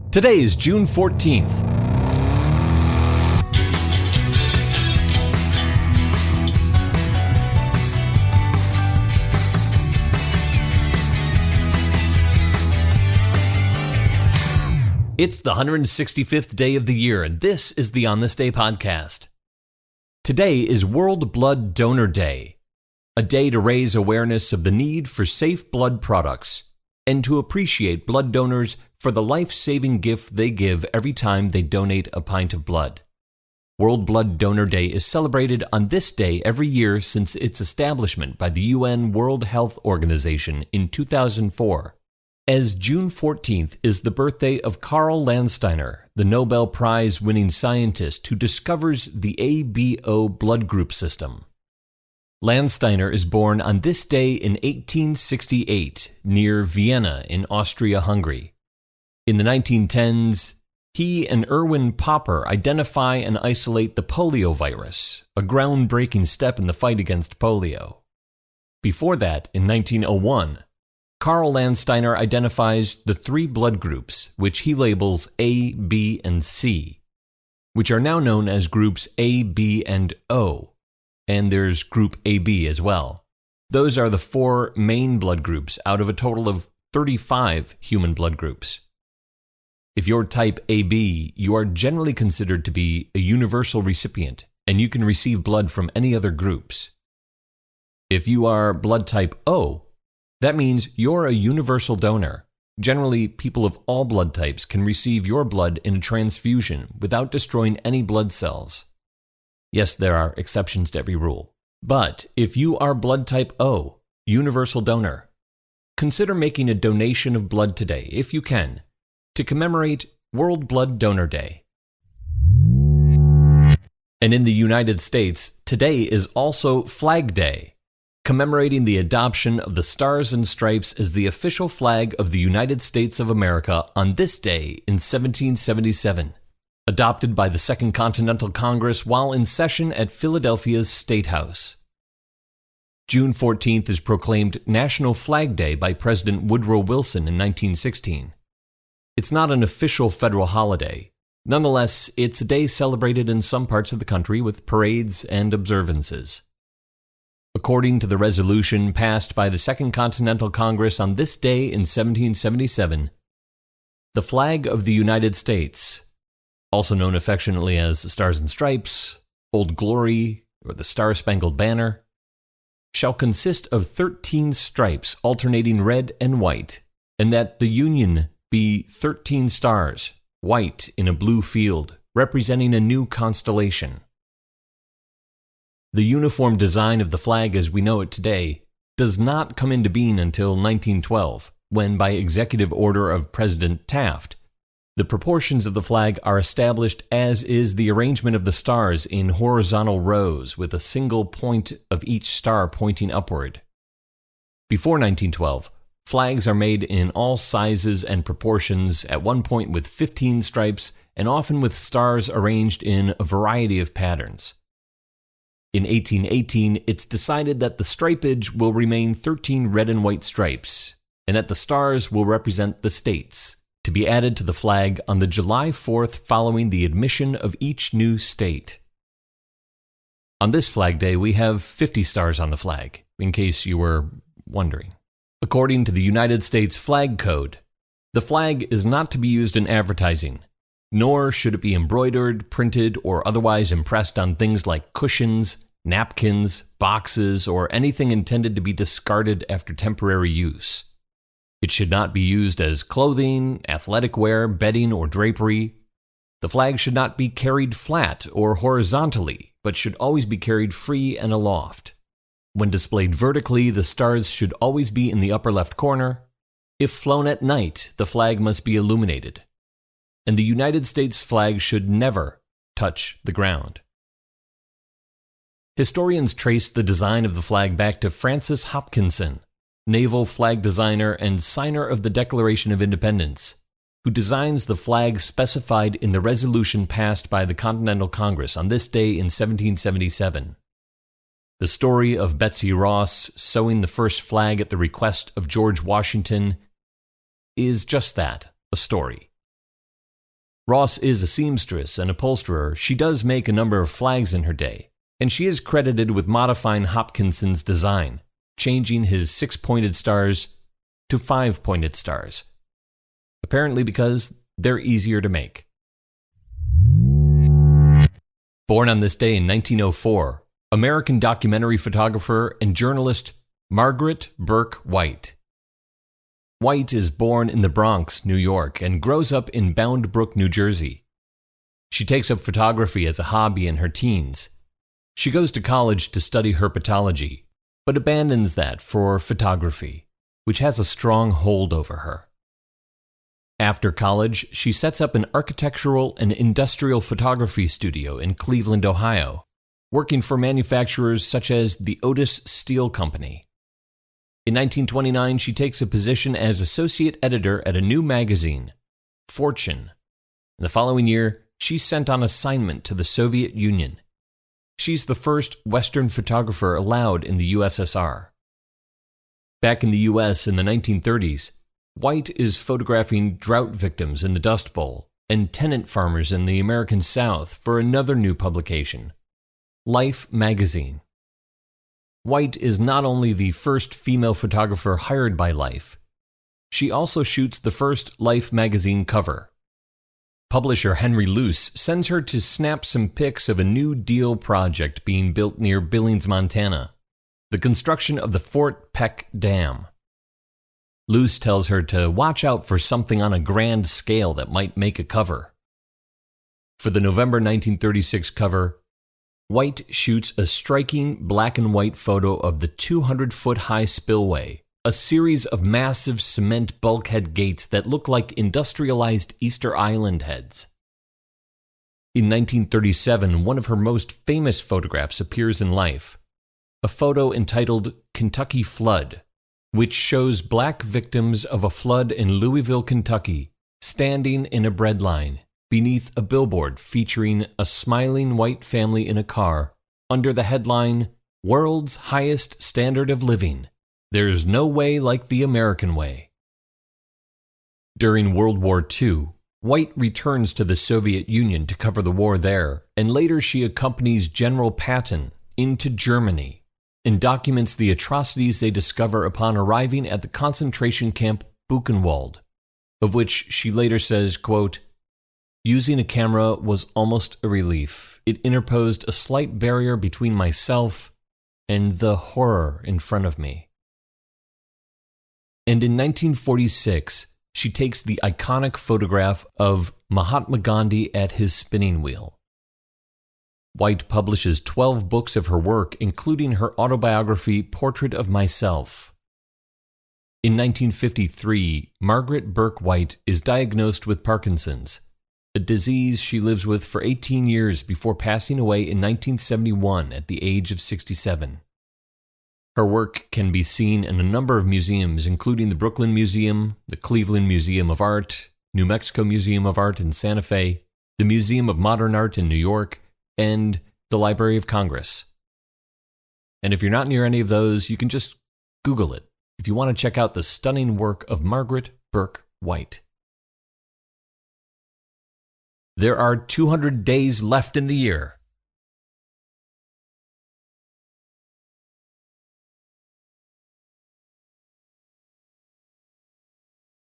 Today is June 14th. It's the 165th day of the year, and this is the On This Day podcast. Today is World Blood Donor Day, a day to raise awareness of the need for safe blood products and to appreciate blood donors for the life-saving gift they give every time they donate a pint of blood. World Blood Donor Day is celebrated on this day every year since its establishment by the UN World Health Organization in 2004. As June 14th is the birthday of Karl Landsteiner, the Nobel Prize-winning scientist who discovers the ABO blood group system. Landsteiner is born on this day in 1868 near Vienna in Austria-Hungary. In the 1910s, he and Erwin Popper identify and isolate the polio virus, a groundbreaking step in the fight against polio. Before that, in 1901, Karl Landsteiner identifies the three blood groups, which he labels A, B, and C, which are now known as groups A, B, and O, and there's group AB as well. Those are the four main blood groups out of a total of 35 human blood groups. If you're type AB, you are generally considered to be a universal recipient, and you can receive blood from any other groups. If you are blood type O, that means you're a universal donor. Generally, people of all blood types can receive your blood in a transfusion without destroying any blood cells. Yes, there are exceptions to every rule. But if you are blood type O, universal donor, consider making a donation of blood today, if you can, to commemorate World Blood Donor Day. And in the United States, today is also Flag Day, commemorating the adoption of the Stars and Stripes as the official flag of the United States of America on this day in 1777, adopted by the Second Continental Congress while in session at Philadelphia's State House. June 14th is proclaimed National Flag Day by President Woodrow Wilson in 1916. It's not an official federal holiday. Nonetheless, it's a day celebrated in some parts of the country with parades and observances. According to the resolution passed by the Second Continental Congress on this day in 1777, the flag of the United States, also known affectionately as the Stars and Stripes, Old Glory, or the Star-Spangled Banner, shall consist of 13 stripes alternating red and white, and that the Union be 13 stars, white in a blue field, representing a new constellation. The uniform design of the flag as we know it today does not come into being until 1912, when by executive order of President Taft, the proportions of the flag are established as is the arrangement of the stars in horizontal rows with a single point of each star pointing upward. Before 1912, flags are made in all sizes and proportions, at one point with 15 stripes and often with stars arranged in a variety of patterns. In 1818, it's decided that the stripage will remain 13 red and white stripes, and that the stars will represent the states, to be added to the flag on the July 4th following the admission of each new state. On this Flag Day, we have 50 stars on the flag, in case you were wondering. According to the United States Flag Code, the flag is not to be used in advertising, nor should it be embroidered, printed, or otherwise impressed on things like cushions, napkins, boxes, or anything intended to be discarded after temporary use. It should not be used as clothing, athletic wear, bedding, or drapery. The flag should not be carried flat or horizontally, but should always be carried free and aloft. When displayed vertically, the stars should always be in the upper left corner. If flown at night, the flag must be illuminated. And the United States flag should never touch the ground. Historians trace the design of the flag back to Francis Hopkinson, naval flag designer and signer of the Declaration of Independence, who designs the flag specified in the resolution passed by the Continental Congress on this day in 1777. The story of Betsy Ross sewing the first flag at the request of George Washington is just that, a story. Ross is a seamstress and upholsterer. She does make a number of flags in her day, and she is credited with modifying Hopkinson's design, changing his 6-pointed stars to 5-pointed stars, apparently because they're easier to make. Born on this day in 1904, American documentary photographer and journalist Margaret Bourke-White. White is born in the Bronx, New York, and grows up in Bound Brook, New Jersey. She takes up photography as a hobby in her teens. She goes to college to study herpetology, but abandons that for photography, which has a strong hold over her. After college, she sets up an architectural and industrial photography studio in Cleveland, Ohio, working for manufacturers such as the Otis Steel Company. In 1929, she takes a position as associate editor at a new magazine, Fortune. In the following year, she's sent on assignment to the Soviet Union. She's the first Western photographer allowed in the USSR. Back in the US in the 1930s, White is photographing drought victims in the Dust Bowl and tenant farmers in the American South for another new publication, Life magazine. White is not only the first female photographer hired by Life, she also shoots the first Life magazine cover. Publisher Henry Luce sends her to snap some pics of a New Deal project being built near Billings, Montana, the construction of the Fort Peck Dam. Luce tells her to watch out for something on a grand scale that might make a cover. For the November 1936 cover, White shoots a striking black and white photo of the 200-foot-high spillway, a series of massive cement bulkhead gates that look like industrialized Easter Island heads. In 1937, one of her most famous photographs appears in Life, a photo entitled Kentucky Flood, which shows black victims of a flood in Louisville, Kentucky, standing in a breadline beneath a billboard featuring a smiling white family in a car under the headline, "World's Highest Standard of Living. There's no way like the American way." During World War II, White returns to the Soviet Union to cover the war there, and later she accompanies General Patton into Germany and documents the atrocities they discover upon arriving at the concentration camp Buchenwald, of which she later says, quote, "Using a camera was almost a relief. It interposed a slight barrier between myself and the horror in front of me." And in 1946, she takes the iconic photograph of Mahatma Gandhi at his spinning wheel. White publishes 12 books of her work, including her autobiography, Portrait of Myself. In 1953, Margaret Bourke-White is diagnosed with Parkinson's, a disease she lives with for 18 years before passing away in 1971 at the age of 67. Her work can be seen in a number of museums, including the Brooklyn Museum, the Cleveland Museum of Art, New Mexico Museum of Art in Santa Fe, the Museum of Modern Art in New York, and the Library of Congress. And if you're not near any of those, you can just Google it if you want to check out the stunning work of Margaret Bourke-White. There are 200 days left in the year.